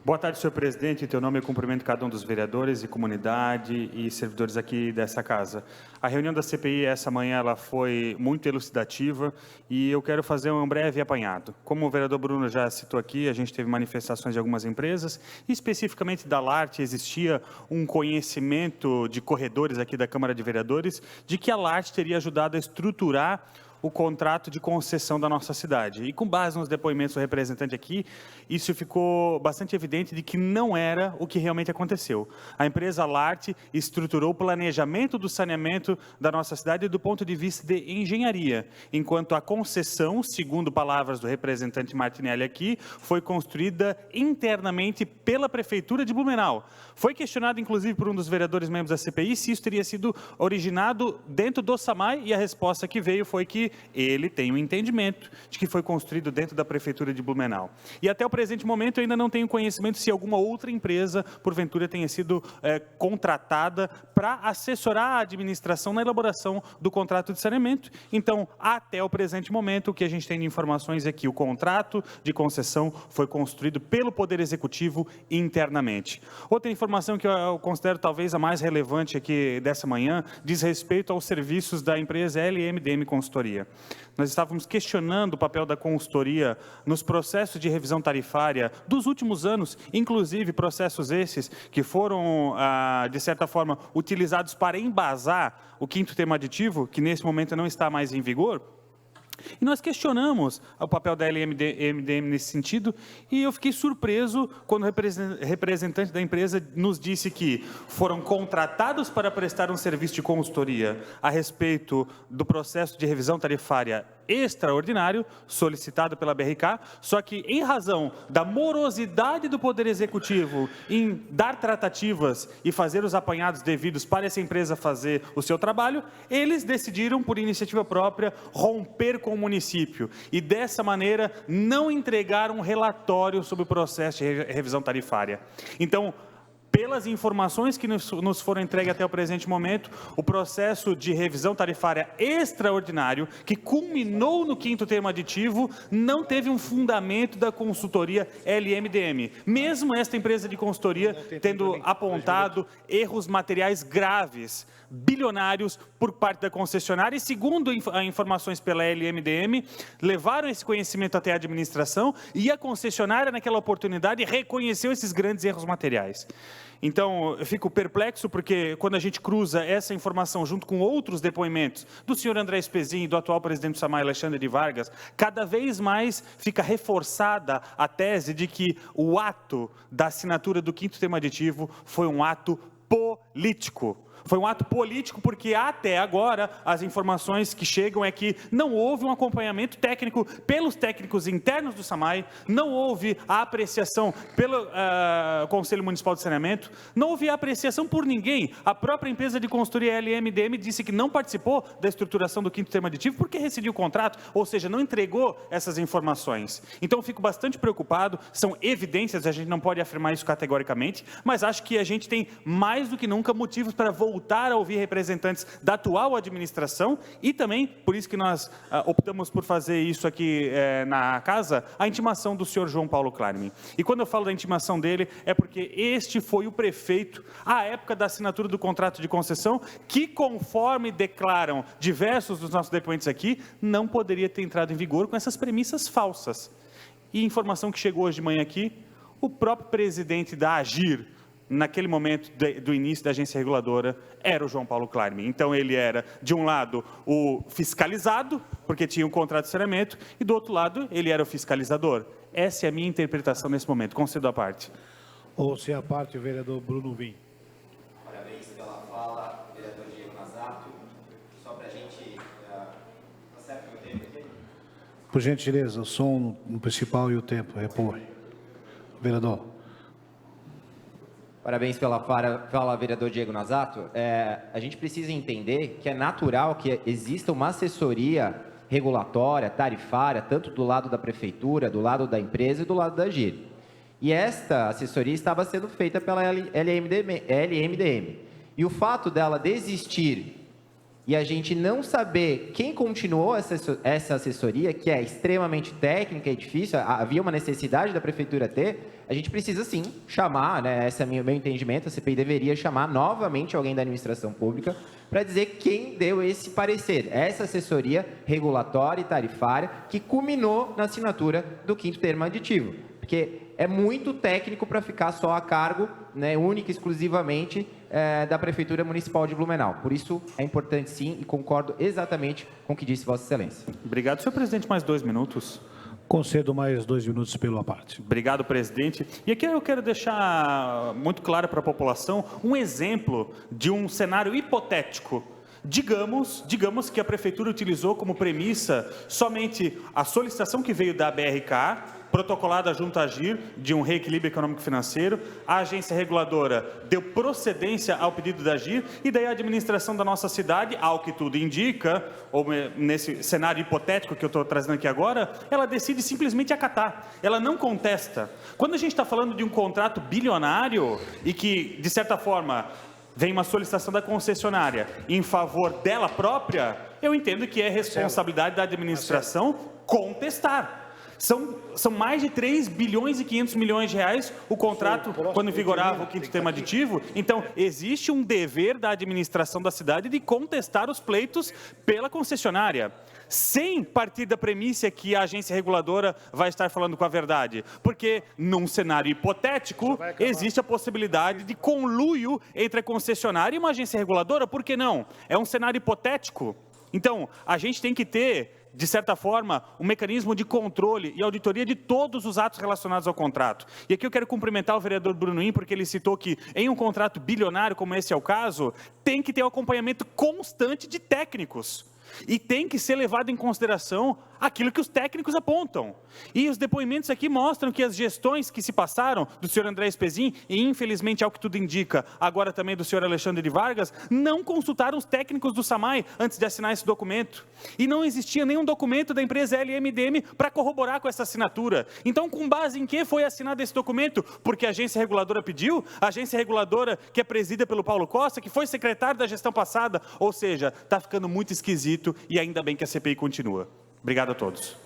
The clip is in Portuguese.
Boa tarde, senhor presidente. Em teu nome, eu cumprimento cada um dos vereadores e comunidade e servidores aqui dessa casa. A reunião da CPI essa manhã ela foi muito elucidativa e eu quero fazer um breve apanhado. Como o vereador Bruno já citou aqui, a gente teve manifestações de algumas empresas, e especificamente da LART, existia um conhecimento de corredores aqui da Câmara de Vereadores de que a LART teria ajudado a estruturar o contrato de concessão da nossa cidade. E com base nos depoimentos do representante aqui, isso ficou bastante evidente de que não era o que realmente aconteceu. A empresa LART estruturou o planejamento do saneamento da nossa cidade do ponto de vista de engenharia, enquanto a concessão, segundo palavras do representante Martinelli aqui, foi construída internamente pela Prefeitura de Blumenau. Foi questionado, inclusive, por um dos vereadores membros da CPI, se isso teria sido originado dentro do SAMAI, e a resposta que veio foi que ele tem um entendimento de que foi construído dentro da Prefeitura de Blumenau. E até o presente momento eu ainda não tenho conhecimento se alguma outra empresa, porventura, tenha sido contratada para assessorar a administração na elaboração do contrato de saneamento. Então, até o presente momento, o que a gente tem de informações é que o contrato de concessão foi construído pelo Poder Executivo internamente. Outra informação que eu considero talvez a mais relevante aqui dessa manhã diz respeito aos serviços da empresa LMDM Consultoria. Nós estávamos questionando o papel da consultoria nos processos de revisão tarifária dos últimos anos, inclusive processos esses que foram, de certa forma, utilizados para embasar o quinto tema aditivo, que nesse momento não está mais em vigor. E nós questionamos o papel da LMDM nesse sentido, e eu fiquei surpreso quando o representante da empresa nos disse que foram contratados para prestar um serviço de consultoria a respeito do processo de revisão tarifária extraordinário solicitado pela BRK, só que em razão da morosidade do Poder Executivo em dar tratativas e fazer os apanhados devidos para essa empresa fazer o seu trabalho, eles decidiram, por iniciativa própria, romper com o município e, dessa maneira, não entregar um relatório sobre o processo de revisão tarifária. Então, pelas informações que nos foram entregues até o presente momento, o processo de revisão tarifária extraordinário, que culminou no quinto termo aditivo, não teve um fundamento da consultoria LMDM. Mesmo esta empresa de consultoria tendo apontado erros materiais graves, bilionários por parte da concessionária, e segundo informações pela LMDM, levaram esse conhecimento até a administração, e a concessionária, naquela oportunidade, reconheceu esses grandes erros materiais. Então, eu fico perplexo porque quando a gente cruza essa informação junto com outros depoimentos do senhor André Spezin e do atual presidente do SAMAI, Alexandre de Vargas, cada vez mais fica reforçada a tese de que o ato da assinatura do quinto termo aditivo foi um ato político. Foi um ato político porque, até agora, as informações que chegam é que não houve um acompanhamento técnico pelos técnicos internos do SAMAI, não houve a apreciação pelo Conselho Municipal de Saneamento, não houve a apreciação por ninguém. A própria empresa de consultoria LMDM disse que não participou da estruturação do quinto termo aditivo porque rescindiu o contrato, ou seja, não entregou essas informações. Então, eu fico bastante preocupado, são evidências, a gente não pode afirmar isso categoricamente, mas acho que a gente tem mais do que nunca motivos para voltar a ouvir representantes da atual administração, e também, por isso que nós optamos por fazer isso aqui na casa, a intimação do senhor João Paulo Klarmin. E quando eu falo da intimação dele, é porque este foi o prefeito, à época da assinatura do contrato de concessão, que, conforme declaram diversos dos nossos depoentes aqui, não poderia ter entrado em vigor com essas premissas falsas. E informação que chegou hoje de manhã aqui, o próprio presidente da AGIR, naquele momento do início da agência reguladora, era o João Paulo Klarmin. Então, ele era, de um lado, o fiscalizado, porque tinha um contrato de saneamento, e do outro lado, ele era o fiscalizador. Essa é a minha interpretação nesse momento. Concedo a parte. Ouça a parte, o vereador Bruno Vim. Parabéns pela fala, vereador Diego Nazato. Só para a gente... Tá certo o tempo aqui? Por gentileza, o som no principal e o tempo. Repõe. Vereador. Parabéns pela fala, vereador Diego Nazato. A gente precisa entender que é natural que exista uma assessoria regulatória, tarifária, tanto do lado da prefeitura, do lado da empresa e do lado da AGIR. E esta assessoria estava sendo feita pela LMDM. E o fato dela desistir e a gente não saber quem continuou essa assessoria, que é extremamente técnica e difícil, havia uma necessidade da Prefeitura ter, a gente precisa sim chamar, né, esse é o meu entendimento, a CPI deveria chamar novamente alguém da administração pública para dizer quem deu esse parecer, essa assessoria regulatória e tarifária que culminou na assinatura do 5º termo aditivo. Porque é muito técnico para ficar só a cargo, né, única e exclusivamente da Prefeitura Municipal de Blumenau. Por isso, é importante sim e concordo exatamente com o que disse Vossa Excelência. Obrigado, senhor presidente. Mais 2 minutos. Concedo mais 2 minutos pela parte. Obrigado, presidente. E aqui eu quero deixar muito claro para a população um exemplo de um cenário hipotético. Digamos que a Prefeitura utilizou como premissa somente a solicitação que veio da BRK, protocolada junto à AGIR, de um reequilíbrio econômico-financeiro, a agência reguladora deu procedência ao pedido da AGIR, e daí a administração da nossa cidade, ao que tudo indica, ou nesse cenário hipotético que eu estou trazendo aqui agora, ela decide simplesmente acatar, ela não contesta. Quando a gente está falando de um contrato bilionário, e que, de certa forma, vem uma solicitação da concessionária em favor dela própria, eu entendo que é responsabilidade da administração contestar. São mais de 3 bilhões e 500 milhões de reais o contrato quando vigorava o 5º termo aditivo. Então, existe um dever da administração da cidade de contestar os pleitos pela concessionária, sem partir da premissa que a agência reguladora vai estar falando com a verdade. Porque, num cenário hipotético, existe a possibilidade de conluio entre a concessionária e uma agência reguladora. Por que não? É um cenário hipotético. Então, a gente tem que ter, de certa forma, um mecanismo de controle e auditoria de todos os atos relacionados ao contrato. E aqui eu quero cumprimentar o vereador Bruno, porque ele citou que em um contrato bilionário, como esse é o caso, tem que ter um acompanhamento constante de técnicos. E tem que ser levado em consideração aquilo que os técnicos apontam. E os depoimentos aqui mostram que as gestões que se passaram do senhor André Spezin, e infelizmente, ao que tudo indica, agora também do senhor Alexandre de Vargas, não consultaram os técnicos do SAMAI antes de assinar esse documento. E não existia nenhum documento da empresa LMDM para corroborar com essa assinatura. Então, com base em que foi assinado esse documento? Porque a agência reguladora pediu? A agência reguladora que é presidida pelo Paulo Costa, que foi secretário da gestão passada? Ou seja, está ficando muito esquisito, e ainda bem que a CPI continua. Obrigado a todos.